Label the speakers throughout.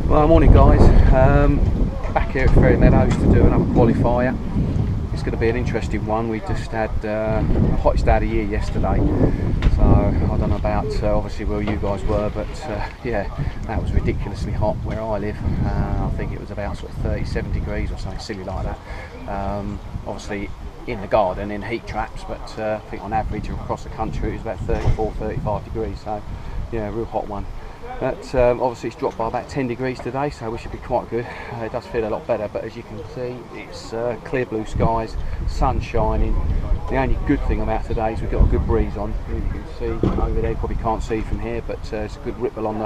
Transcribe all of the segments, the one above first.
Speaker 1: Well, morning guys, back here at Ferry Meadows to do another qualifier. It's going to be an interesting one. We just had the hottest day of the year yesterday, so I don't know about obviously where you guys were, but yeah, that was ridiculously hot where I live. I think it was about sort of 37 degrees or something silly like that. Obviously in the garden in heat traps, but I think on average across the country it was about 34-35 degrees, so yeah, a real hot one. But obviously it's dropped by about 10 degrees today, so we should be quite good. It does feel a lot better, but as you can see, it's clear blue skies, sun shining. The only good thing about today is we've got a good breeze on. You can see over there, probably can't see from here, but it's a good ripple on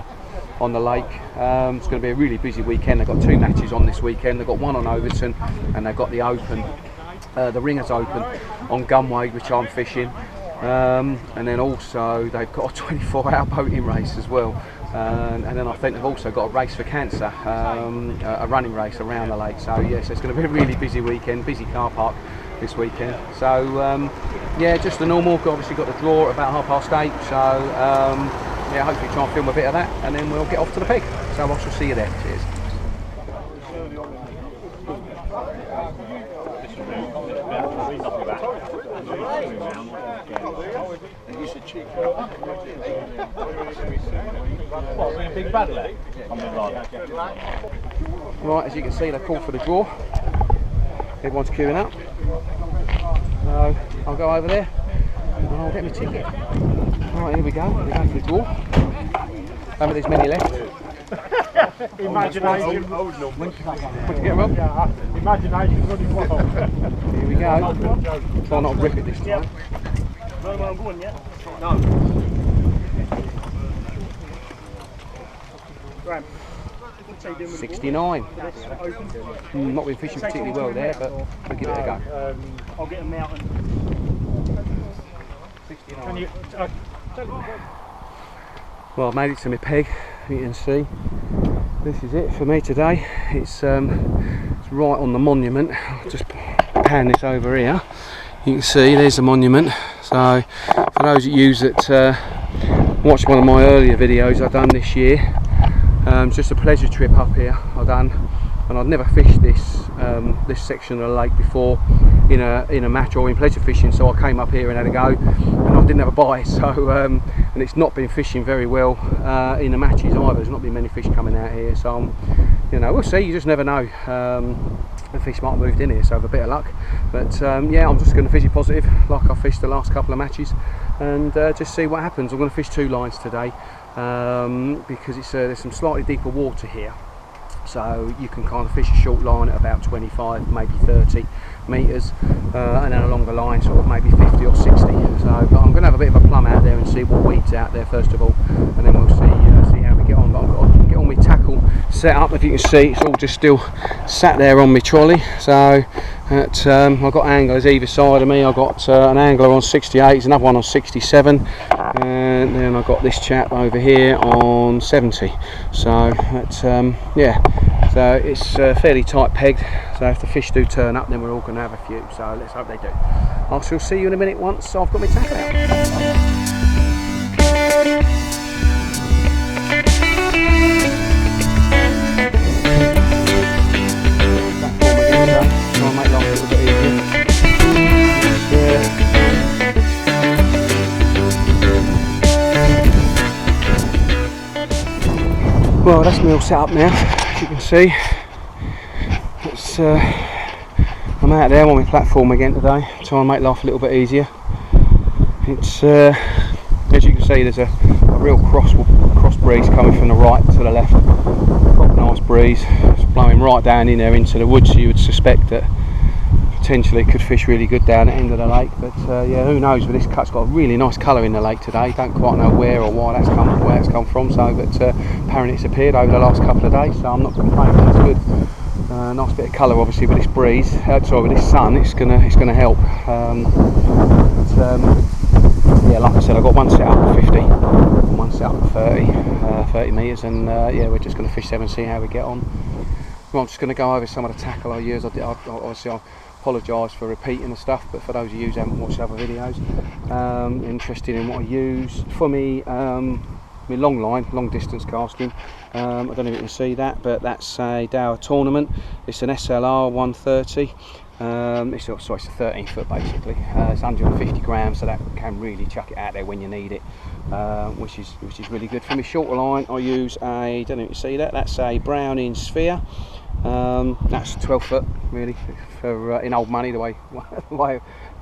Speaker 1: the lake. It's going to be a really busy weekend. They've got two matches on this weekend. They've got one on Overton, and they've got the Open, the Ringers Open on Gunwade, which I'm fishing. And then also they've got a 24-hour boating race as well. And then I think they've also got a race for cancer, a running race around the lake. So yes, it's going to be a really busy weekend, busy car park this weekend. So yeah, just the normal. Obviously got the draw at about 8:30. So yeah, hopefully try and film a bit of that, and then we'll get off to the peg. So I shall see you there. Cheers. Right, as you can see, they called for the draw. Everyone's queuing up. So I'll go over there and I'll get my ticket. Right, here we go. We're going for the draw. Haven't there's many left.
Speaker 2: Imagination.
Speaker 1: What you get, Rob?
Speaker 2: Imagination running wild.
Speaker 1: Here we go. Try not to rip it this time.
Speaker 2: No, I'm going yet. No. Graham,
Speaker 1: 69. Not been fishing particularly well there, but we'll give it a go.
Speaker 2: I'll get them out and 69. Can you,
Speaker 1: well, I've made it to my peg. You can see this is it for me today. It's right on the monument. I'll just pan this over here. You can see there's the monument. So for those of you that watched one of my earlier videos I've done this year, it's just a pleasure trip up here I've done, and I'd never fished this section of the lake before in a match or in pleasure fishing, so I came up here and had a go, and I didn't have a bite, so and it's not been fishing very well in the matches either. There's not been many fish coming out here, so you know, we'll see. You just never know. The fish might have moved in here, so have a bit of luck. But yeah, I'm just going to fish it positive like I fished the last couple of matches, and just see what happens. I'm going to fish two lines today because it's there's some slightly deeper water here, so you can kind of fish a short line at about 25, maybe 30 metres, and then a longer line, sort of maybe 50 or 60. So, but I'm going to have a bit of a plumb out there and see what weed's out there first of all, and then we'll see how we get on. But I've got to get all my tackle set up. If you can see, it's all just still sat there on my trolley. So I've got anglers either side of me. I've got an angler on 68, another one on 67, and then I've got this chap over here on 70. So yeah, so it's fairly tight pegged. So if the fish do turn up, then we're all going to have a few. So let's hope they do. I shall see you in a minute once I've got my tackle out. Well, that's me all set up now, as you can see. It's, I'm out there on my platform again today, trying to make life a little bit easier. It's, as you can see, there's a real cross breeze coming from the right to the left. Proper nice breeze. It's blowing right down in there into the woods, so you would suspect that potentially it could fish really good down the end of the lake. But yeah, who knows, but this cut's got a really nice colour in the lake today. Don't quite know where or why that's come from, so but apparently it's appeared over the last couple of days, so I'm not complaining. That's good. Nice bit of colour obviously with this breeze, sorry, with this sun. It's gonna help. Yeah, like I said, I've got one set up at 50 and one set up at 30 metres, and yeah, we're just going to fish them and see how we get on. Well, I'm just going to go over some of the tackle I use. Obviously I apologise for repeating the stuff, but for those of you who haven't watched other videos, interested in what I use for me, my long line, long distance casting, I don't know if you can see that, but that's a Dower tournament. It's an SLR 130. It's a 13 foot basically. It's 150 grams, so that can really chuck it out there when you need it, which is really good. For my shorter line, I use a, don't know if you see that, that's a Browning Sphere. That's 12 foot really, for in old money, the way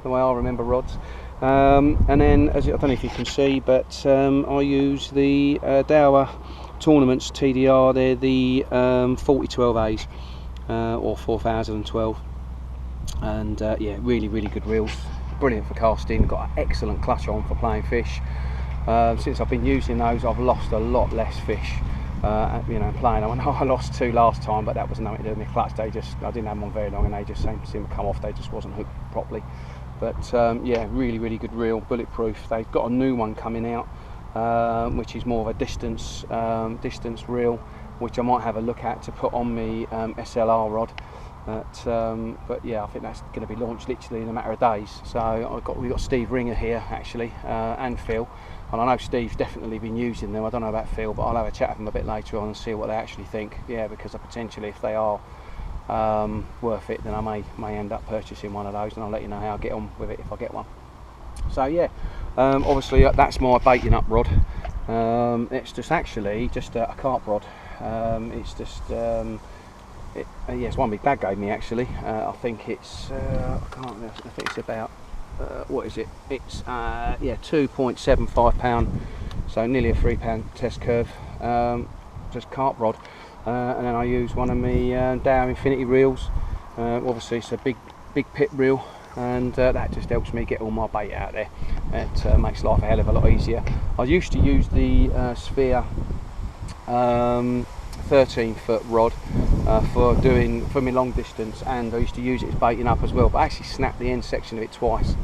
Speaker 1: I remember rods. And then, I don't know if you can see, but I use the Dower Tournaments TDR. They're the 4012As or 4012, and yeah, really good reels, brilliant for casting, got an excellent clutch on for playing fish. Since I've been using those, I've lost a lot less fish. You know, playing. I know I lost 2 last time, but that was nothing to do with my clutch. I didn't have them on very long, and they just seemed to come off. They just wasn't hooked properly. But yeah, really good reel, bulletproof. They've got a new one coming out, which is more of a distance reel, which I might have a look at to put on my SLR rod. But yeah, I think that's going to be launched literally in a matter of days. So we've got Steve Ringer here actually, and Phil, and I know Steve's definitely been using them. I don't know about Phil, but I'll have a chat with them a bit later on and see what they actually think. Yeah, because potentially, if they are worth it, then I may end up purchasing one of those, and I'll let you know how I get on with it if I get one. So yeah, obviously that's my baiting up rod. It's just actually just a carp rod. It's just yeah, it's one big dad gave me actually. I think it's I can't remember. I think it's about what is it? It's yeah, 2.75 pound, so nearly a 3 pound test curve. Just carp rod. And then I use one of my Dower Infinity reels. Obviously it's a big pit reel, and that just helps me get all my bait out there. It makes life a hell of a lot easier. I used to use the Sphere 13 foot rod for my long distance, and I used to use it as baiting up as well, but I actually snapped the end section of it twice.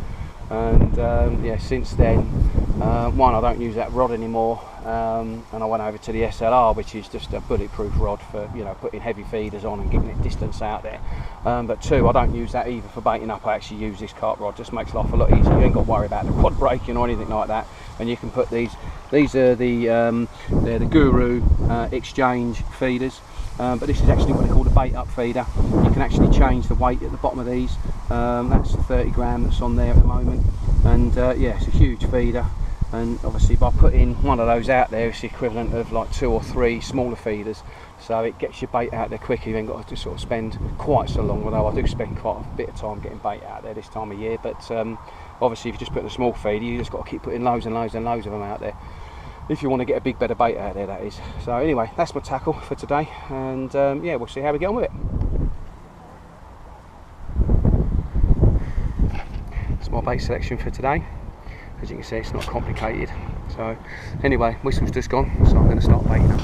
Speaker 1: And yeah, since then, one, I don't use that rod anymore, and I went over to the SLR, which is just a bulletproof rod for, you know, putting heavy feeders on and getting it distance out there. But two, I don't use that either for baiting up. I actually use this carp rod. Just makes life a lot easier. You ain't got to worry about the rod breaking or anything like that. And you can put these are the they're the Guru exchange feeders. But this is actually what they call the bait up feeder. You can actually change the weight at the bottom of these. That's the 30 gram that's on there at the moment, and yeah, it's a huge feeder. And obviously by putting one of those out there, it's the equivalent of like 2 or 3 smaller feeders, so it gets your bait out there quicker. You ain't got to sort of spend quite so long, although I do spend quite a bit of time getting bait out there this time of year. But obviously if you just put in a small feeder, you just got to keep putting loads and loads of them out there, if you want to get a big bed of bait out there, that is. So anyway, that's my tackle for today, and yeah, we'll see how we get on with it. That's my bait selection for today. As you can see, it's not complicated. So anyway, whistle's just gone, so I'm going to start baiting up.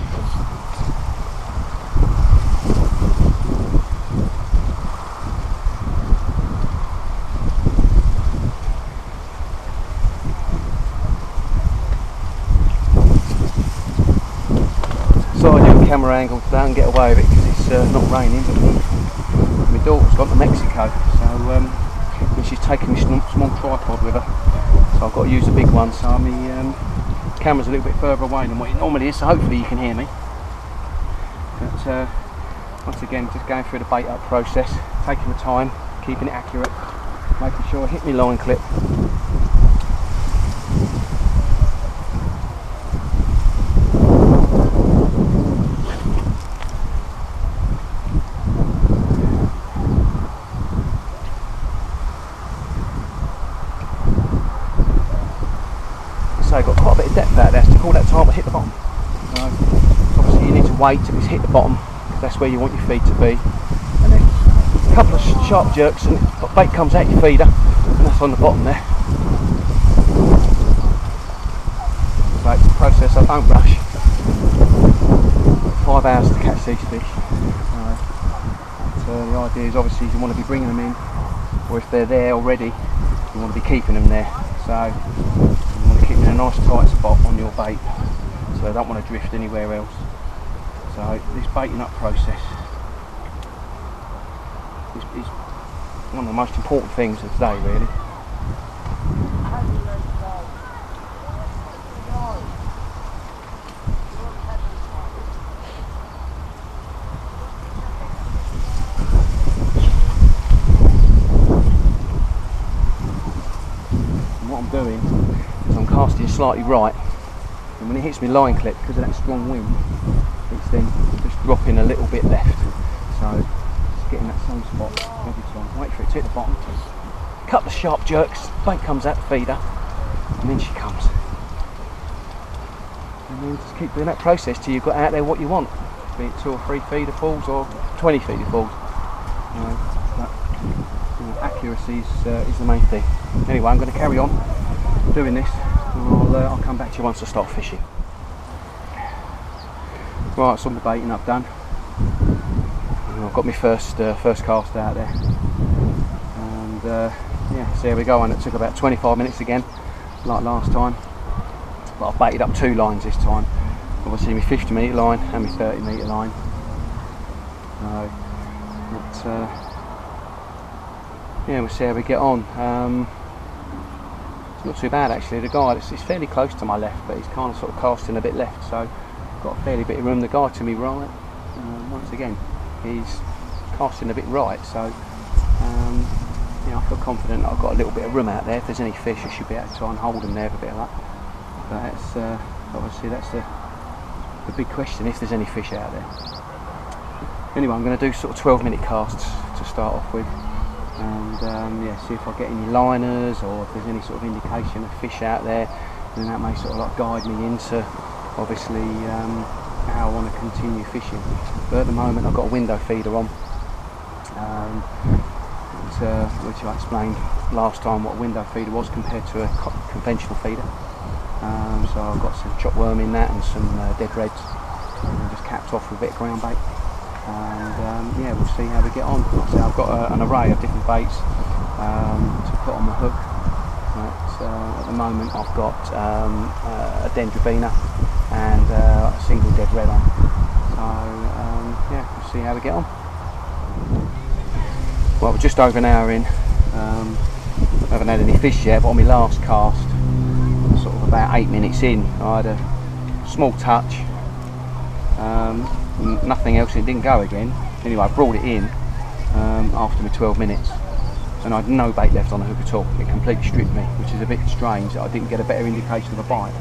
Speaker 1: So I do a camera angle today and get away with it because it's not raining, but my daughter's gone to Mexico, so and she's taking me small tripod with her. So I've got to use a big one, so my camera's a little bit further away than what it normally is, so hopefully you can hear me. But once again, just going through the bait up process, taking the time, keeping it accurate, making sure I hit my line clip. So I've got quite a bit of depth out there, so to call that time I hit the bottom. So obviously you need to wait till it's hit the bottom, because that's where you want your feed to be. And then a couple of sharp jerks and the bait comes out your feeder, and that's on the bottom there. So it's a process I don't rush. 5 hours to catch these fish. So the idea is obviously you want to be bringing them in, or if they're there already, you want to be keeping them there. So keep in a nice tight spot on your bait, so they don't want to drift anywhere else. So this baiting up process is one of the most important things of today, really. slightly right, and when it hits me line clip, because of that strong wind, it's then just dropping a little bit left. So just getting that same spot every time. Wait for it to hit the bottom. Couple of sharp jerks, bait comes out the feeder, and then she comes. And then just keep doing that process till you've got out there what you want, be it 2 or 3 feeder falls or 20 feeder falls. But, accuracy is the main thing. Anyway, I'm going to carry on doing this, and I'll come back to you once I start fishing. Right, so all the baiting I've done. And I've got my first cast out there, and yeah, so here we go. And it took about 25 minutes again, like last time. But I've baited up 2 lines this time. Obviously my 50 metre line and my 30 metre line. So, yeah, we'll see how we get on. It's not too bad actually. The guy, it's fairly close to my left, but he's kind of sort of casting a bit left, so got a fairly bit of room. The guy to me right, once again, he's casting a bit right, so yeah, I feel confident I've got a little bit of room out there. If there's any fish, I should be able to try and hold them there with a bit of luck. But that's obviously that's the big question, if there's any fish out there. Anyway, I'm going to do sort of 12-minute casts to start off with, and yeah, see if I get any liners or if there's any sort of indication of fish out there, and that may sort of like guide me into obviously how I want to continue fishing. But at the moment I've got a window feeder on, which I explained last time what a window feeder was compared to a conventional feeder. So I've got some chop worm in that and some dead reds, and just capped off with a bit of ground bait. And yeah, we'll see how we get on. Like I say, I've got an array of different baits to put on the hook. But, at the moment I've got a dendrobina and a single dead red on. So yeah, we'll see how we get on. Well, we're just over an hour in. I haven't had any fish yet, but on my last cast, sort of about 8 minutes in, I had a small touch. Nothing else, it didn't go again. Anyway, I brought it in after my 12 minutes, and I had no bait left on the hook at all. It completely stripped me, which is a bit strange. I didn't get a better indication of a bite.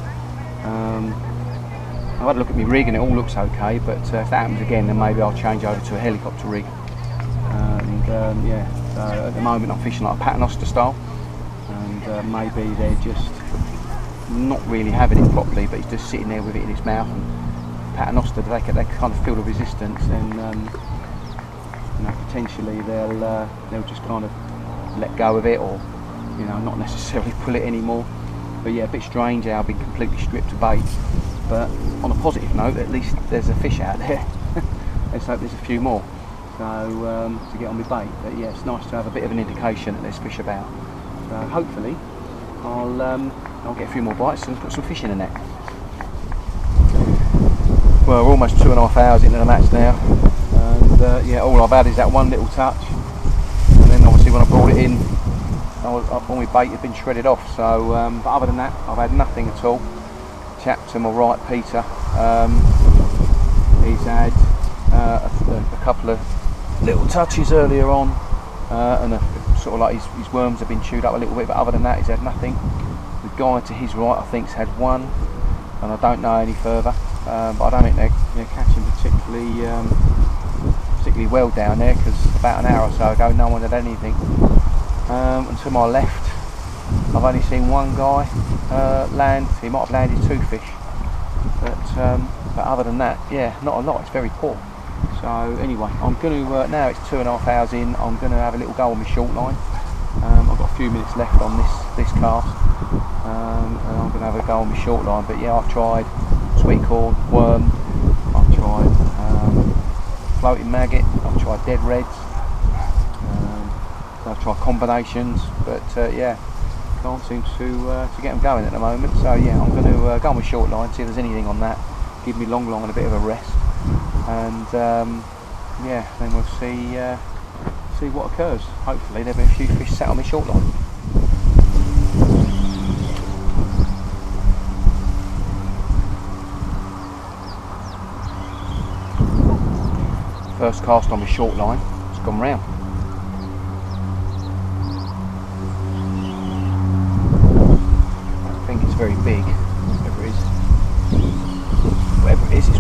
Speaker 1: I've had a look at my rig and it all looks okay, but if that happens again, then maybe I'll change over to a helicopter rig. Yeah, so at the moment I'm fishing like a paternoster style, and maybe they're just not really having it properly, but he's just sitting there with it in his mouth. And paternoster, they kind of feel the resistance, and you know, potentially they'll just kind of let go of it, or you know, not necessarily pull it anymore. But yeah, a bit strange how I've been completely stripped of bait. But on a positive note, at least there's a fish out there. Let's hope there's a few more, so to get on with bait. But yeah, it's nice to have a bit of an indication that there's fish about. So hopefully I'll get a few more bites and put some fish in the net. Well, we're almost 2.5 hours into the match now, and yeah, all I've had is that one little touch, and then obviously when I brought it in, all my bait had been shredded off. So, but other than that, I've had nothing at all. Chap to my right, Peter, he's had a couple of little touches earlier on, and sort of like his worms have been chewed up a little bit, but other than that he's had nothing. The guy to his right, I think's had one, and I don't know any further, but I don't think they're catching particularly well down there, because about an hour or so ago no one had anything. And to my left, I've only seen one guy land. He might have landed 2 fish, but other than that, yeah, not a lot. It's very poor. So anyway, I'm going to now it's 2.5 hours in. I'm going to have a little go on my short line. I've got a few minutes left on this cast, and I'm going to have a go on my short line. But yeah, I've tried sweet corn, worm. I've tried floating maggot. I've tried dead reds. I've tried combinations, but yeah, can't seem to get them going at the moment. So yeah, I'm going to go on with short line, see if there's anything on that, give me long and a bit of a rest, and yeah, then we'll see what occurs. Hopefully there'll be a few fish sat on my short line. First cast on my short line, it's gone round. Very big.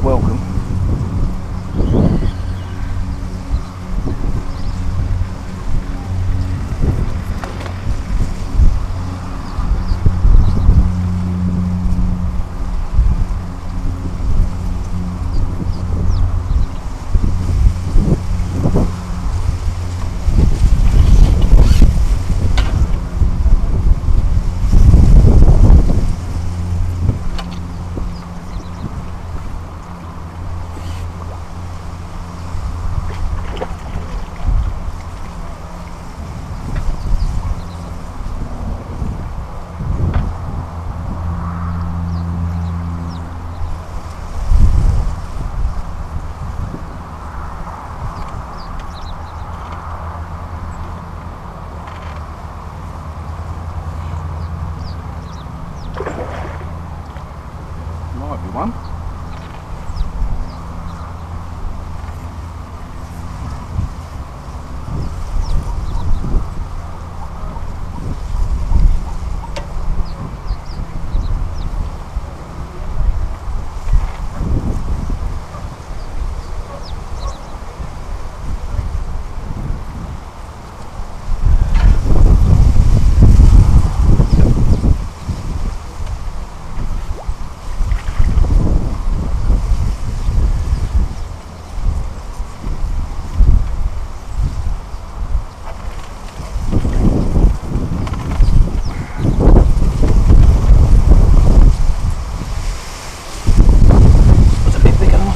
Speaker 1: welcome. Might be one.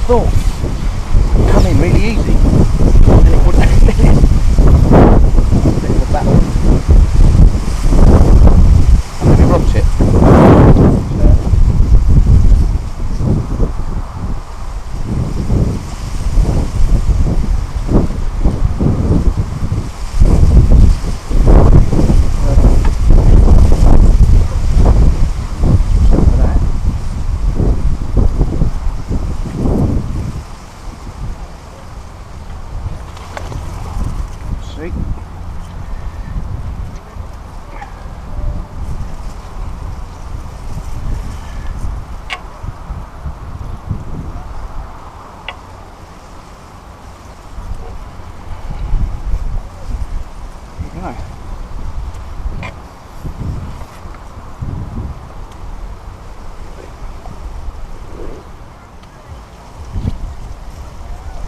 Speaker 1: Thought come in really easy and it wouldn't bit of a battle. I'm going to rock it.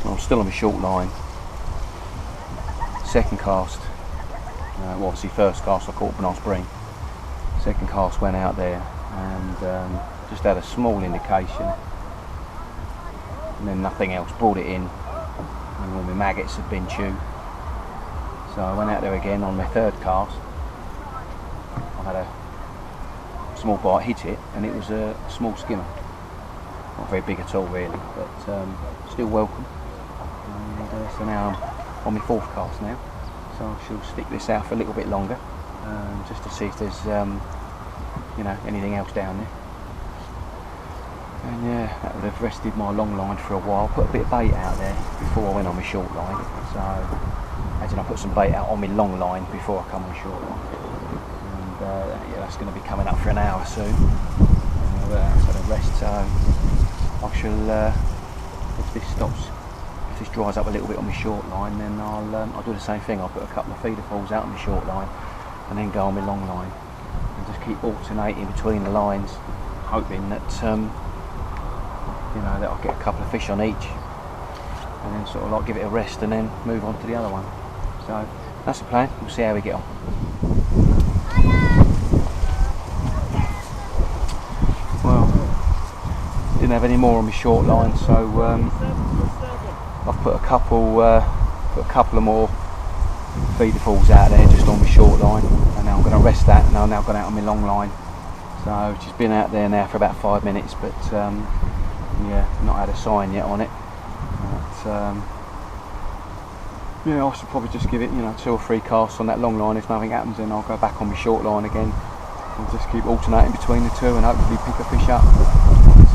Speaker 1: I'm still on my short line. Second cast, well, obviously first cast I caught Banal Spring. Second cast went out there and just had a small indication, and then nothing else. Brought it in, and all my maggots had been chewed. So I went out there again on my third cast. I had a small bite, hit it, and it was a small skimmer. Not very big at all really, but still welcome. And so now I'm on my fourth cast now, so I shall stick this out for a little bit longer, just to see if there's you know, anything else down there. And yeah, that would have rested my long line for a while. Put a bit of bait out there before I went on my short line, so imagine I put some bait out on my long line before I come on short line. And yeah, that's going to be coming up for an hour soon. So the rest, so I shall, if this stops, if this dries up a little bit on my short line, then I'll do the same thing. I'll put a couple of feeder falls out on my short line and then go on my long line and just keep alternating between the lines, hoping that you know, that I'll get a couple of fish on each and then sort of like give it a rest and then move on to the other one. So that's the plan. We'll see how we get on. Well, didn't have any more on my short line, so I've put a couple of more feeder falls out there just on my short line, and now I'm going to rest that, and I've now gone out on my long line. So I've just been out there now for about 5 minutes, but yeah, not had a sign yet on it. But yeah, I should probably just give it, you know, 2 or 3 casts on that long line. If nothing happens, then I'll go back on my short line again and just keep alternating between the two and hopefully pick a fish up.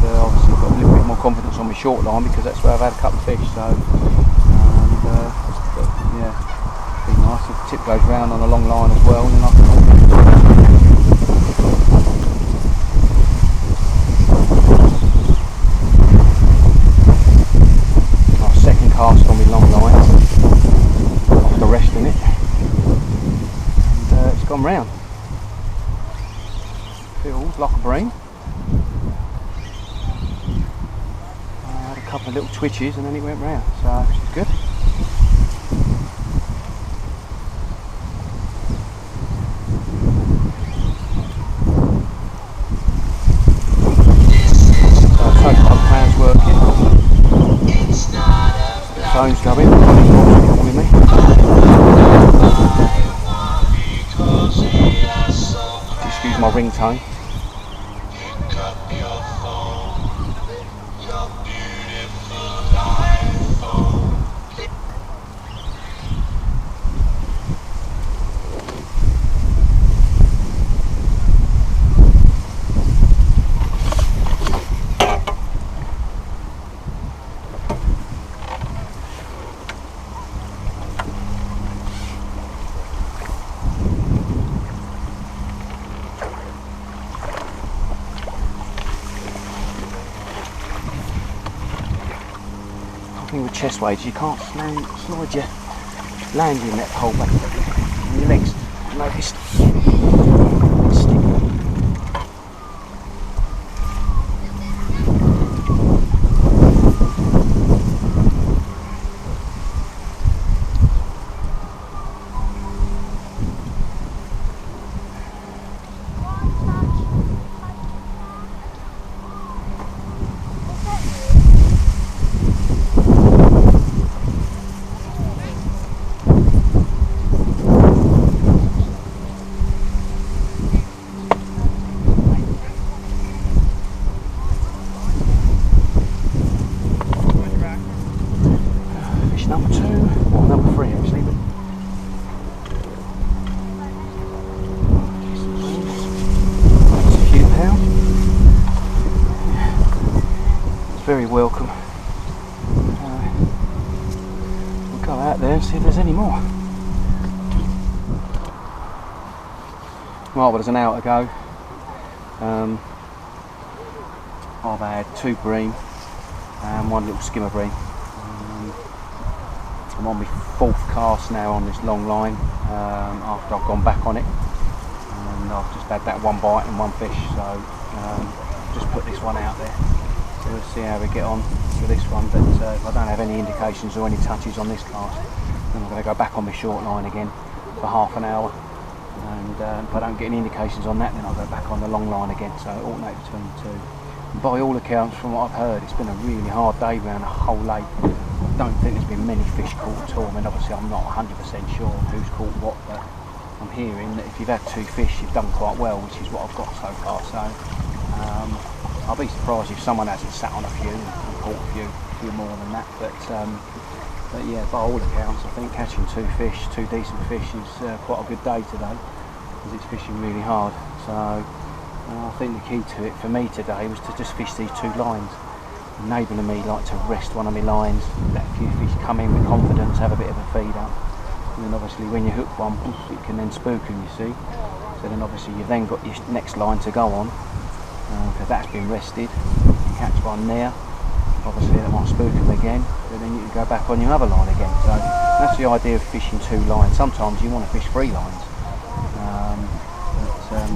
Speaker 1: So obviously I've got a little bit more confidence on my short line because that's where I've had a couple of fish. So but yeah, it'd be nice if the tip goes round on a long line as well, and then I can couple of little twitches and then it went round, so which is good. So total plan's working. The phone's going, with me. Excuse my ringtone. With chest weights, you can't slide your landing net pole back on your legs. Noticed. Number 2, or number 3 actually, but it's a few pounds. It's very welcome. We'll go out there and see if there's any more. Right, well, there's an hour to go. I've had 2 bream and 1 little skimmer bream. I'm on my 4th cast now on this long line after I've gone back on it, and I've just had that 1 bite and 1 fish, so just put this one out there. So we'll see how we get on with this one, but if I don't have any indications or any touches on this cast, then I'm going to go back on my short line again for half an hour, and if I don't get any indications on that, then I'll go back on the long line again, so alternate between the two. And by all accounts, from what I've heard, it's been a really hard day around the whole lake. I don't think there's been many fish caught at all. I mean, obviously I'm not 100% sure on who's caught what, but I'm hearing that if you've had 2 fish, you've done quite well, which is what I've got so far. So I'll be surprised if someone hasn't sat on a few and caught a few more than that. But yeah, by all accounts, I think catching 2 fish, 2 decent fish, is quite a good day today, because it's fishing really hard. So I think the key to it for me today was to just fish these 2 lines. Enabling me like to rest one of my lines, let a few fish come in with confidence, have a bit of a feed up, and then obviously when you hook one, it can then spook them, you see. So then obviously you've then got your next line to go on, because that's been rested. You catch one there, obviously that might spook them again, but then you can go back on your other line again. So that's the idea of fishing 2 lines. Sometimes you want to fish 3 lines,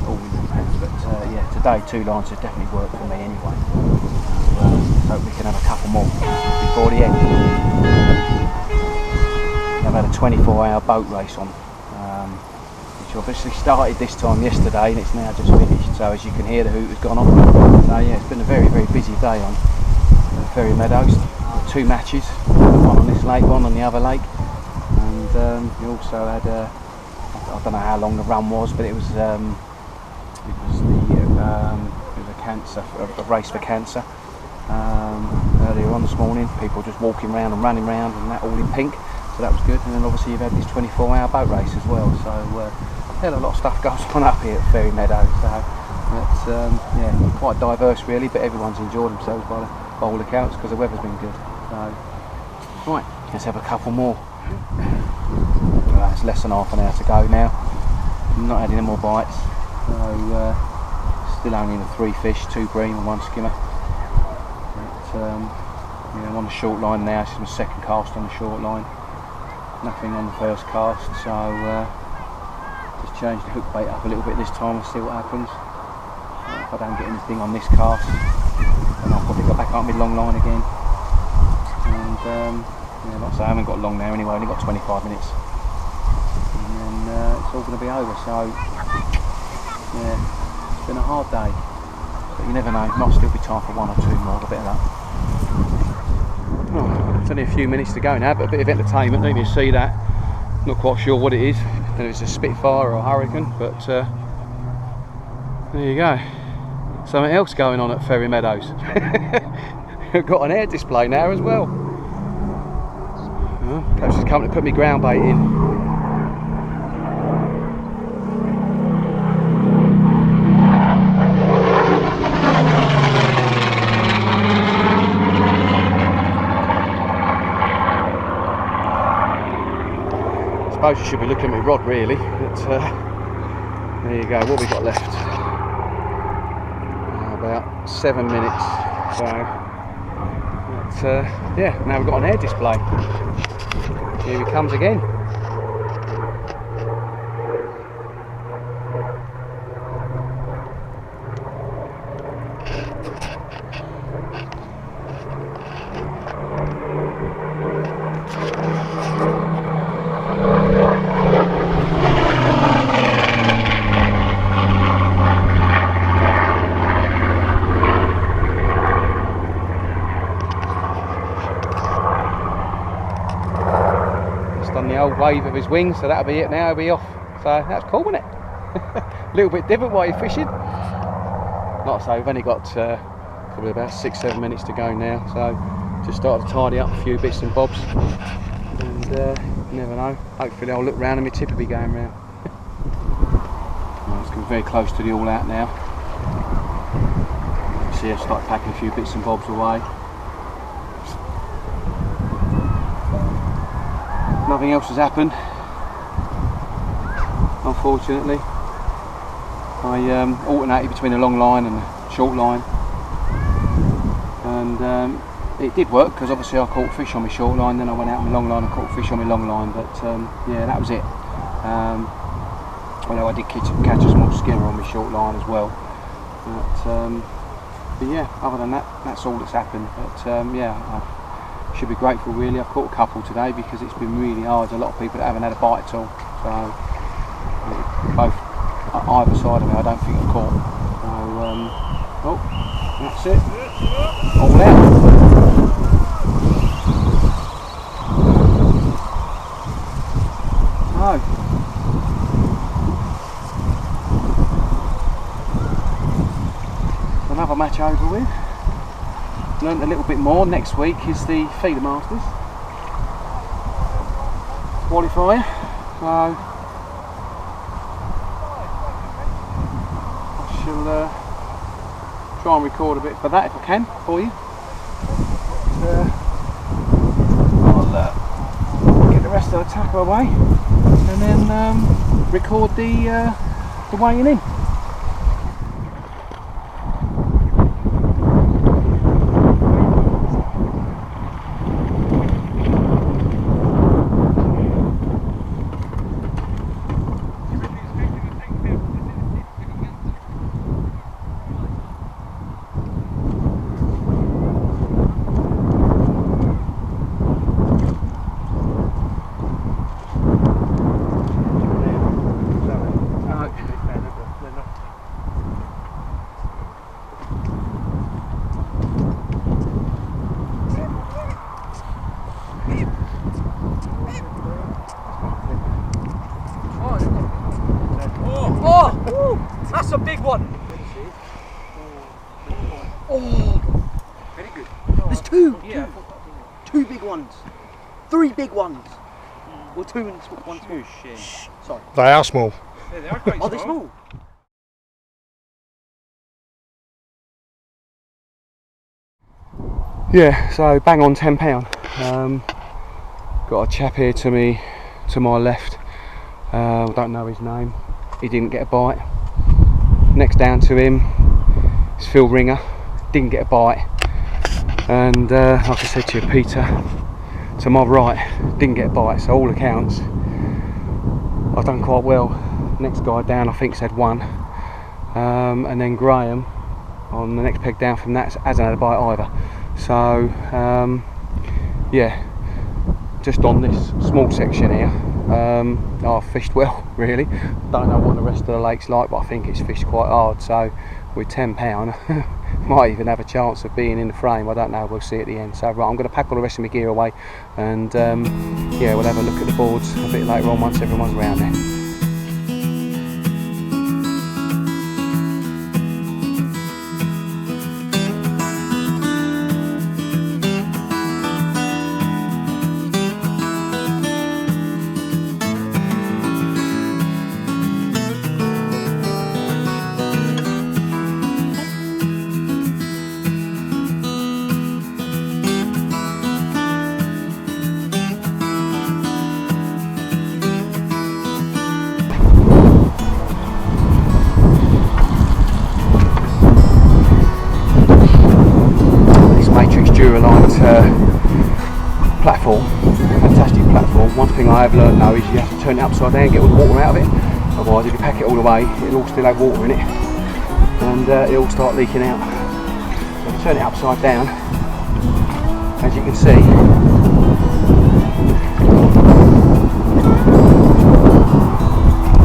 Speaker 1: all depends. But yeah, today 2 lines has definitely worked for me anyway. Hope we can have a couple more before the end. I've had a 24-hour boat race on, which obviously started this time yesterday and it's now just finished, so as you can hear the hoot has gone on. So yeah, it's been a very, very busy day on Ferry Meadows. 2 matches, one on this lake, one on the other lake, and we also had I don't know how long the run was, but it was a race for cancer. Earlier on this morning, people just walking around and running around and that, all in pink, so that was good. And then obviously you've had this 24-hour boat race as well, so had a lot of stuff goes on up here at Ferry Meadows. So it's yeah, quite diverse really, but everyone's enjoyed themselves by all accounts, because the weather's been good. So right, let's have a couple more. Well, it's less than half an hour to go now. I'm not had any more bites, so still only the 3 fish, 2 bream and 1 skimmer. Yeah, I'm on the short line now. This is my 2nd cast on the short line. Nothing on the 1st cast, so just change the hook bait up a little bit this time and see what happens. If I don't get anything on this cast, then I'll probably go back up my long line again yeah, like I say, I haven't got long now anyway, only got 25 minutes. And then it's all going to be over, so yeah, it's been a hard day. But you never know, might still be time for one or two more, a bit of that. Oh, it's only a few minutes to go now, but a bit of entertainment, don't you see that? Not quite sure what it is, whether it's a Spitfire or a Hurricane, but there you go. Something else going on at Ferry Meadows. I've got an air display now as well. Well, perhaps it's come to put me ground bait in. I suppose you should be looking at my rod really, but there you go. What have we got left? About 7 minutes. So, but, yeah, now we've got an air display. Here he comes again. On the old wave of his wings, so that'll be it now, he'll be off. So that's cool, isn't it? A little bit different while you're fishing. Like I say, we've only got probably about 6-7 minutes to go now, so just started to tidy up a few bits and bobs, and you never know, hopefully I'll look round and my tip will be going round. Well, it's getting very close to the all out now. See, I've started packing a few bits and bobs away. Nothing else has happened, unfortunately. I alternated between the long line and the short line, and it did work because obviously I caught fish on my short line, then I went out on my long line and caught fish on my long line, but yeah, that was it. Although I did catch a small skinner on my short line as well, but yeah, other than that, that's all that's happened. But yeah, should be grateful really. I've caught a couple today because it's been really hard. There's a lot of people that haven't had a bite at all. So both either side of me I don't think I've caught. So oh, that's it. All out. So another match over with. Learned a little bit more. Next week is the Feeder Masters qualifier, so I shall try and record a bit for that if I can for you. I'll get the rest of the tackle away and then record the weighing in. That's a big one. Oh, very good. There's two. Yeah. Two big ones. 3 big ones. Or 2 and 1 small. Shh. Sorry.
Speaker 2: They are small.
Speaker 3: Yeah, they are quite small.
Speaker 1: Are they small? Yeah, so bang on £10. Got a chap here to my left. Don't know his name. He didn't get a bite. Next down to him is Phil Ringer. Didn't get a bite. And like I said to you, Peter, to my right, didn't get a bite. So all accounts, I've done quite well. Next guy down, I think, said 1. And then Graham on the next peg down from that hasn't had a bite either. So yeah, just on this small section here, I've fished well, really. Don't know what the rest of the lake's like, but I think it's fished quite hard. So with £10, might even have a chance of being in the frame. I don't know, we'll see at the end. So right, I'm going to pack all the rest of my gear away, and yeah, we'll have a look at the boards a bit later on once everyone's around there. Platform, fantastic platform. One thing I have learned though is you have to turn it upside down, get all the water out of it. Otherwise, if you pack it all away, it'll all still have water in it, and it'll all start leaking out. So if you turn it upside down, as you can see,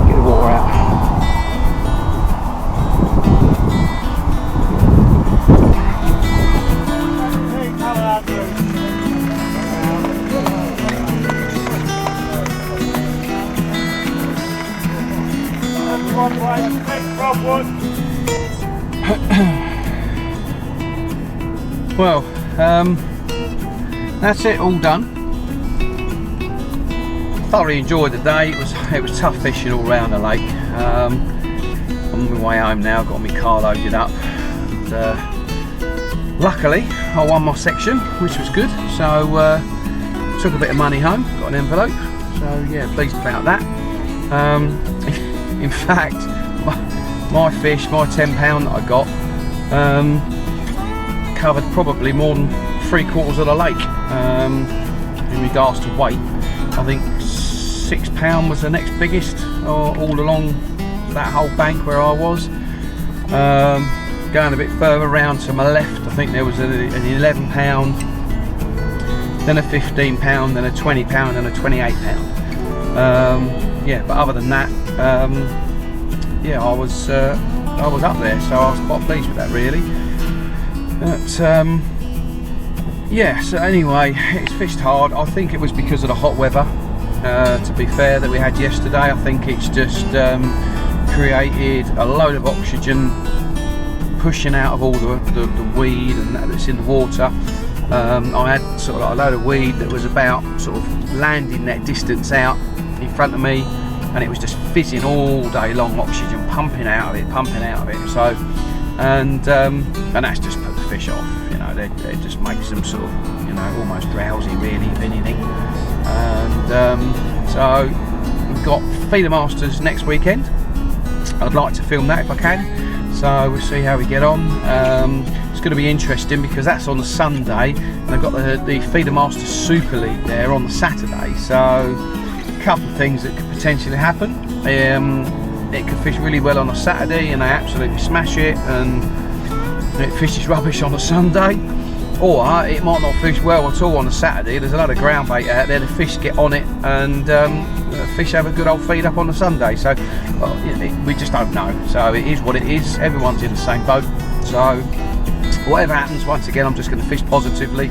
Speaker 1: get the water out. Well, that's it, all done. Thoroughly enjoyed the day. It was tough fishing all around the lake. I'm on my way home now, got my car loaded up, and luckily I won my section, which was good. So took a bit of money home, got an envelope, so yeah, pleased about that. In fact, my fish, my £10 that I got, covered probably more than 3/4 of the lake. In regards to weight, I think £6 was the next biggest, all along that whole bank where I was. Going a bit further round to my left, I think there was an £11, then a £15, then a £20, and a £28. Yeah, but other than that, yeah, I was up there, so I was quite pleased with that, really. But yeah, so anyway, it's fished hard. I think it was because of the hot weather, to be fair, that we had yesterday. I think it's just created a load of oxygen pushing out of all the weed and that's in the water. I had sort of a load of weed that was about sort of landing that distance out in front of me, and it was just fizzing all day long, oxygen pumping out of it. So, and that's just put the fish off. You know, it just makes them sort of, you know, almost drowsy, really, if anything. And so we've got Feeder Masters next weekend. I'd like to film that if I can. So we'll see how we get on. It's going to be interesting because that's on the Sunday, and I've got the Feeder Masters Super League there on the Saturday. So a couple of things that could potentially happen. It could fish really well on a Saturday and they absolutely smash it, and it fishes rubbish on a Sunday, or it might not fish well at all on a Saturday. There's a lot of ground bait out there, the fish get on it, and the fish have a good old feed up on a Sunday. So we just don't know. So it is what it is. Everyone's in the same boat. So whatever happens, once again, I'm just going to fish positively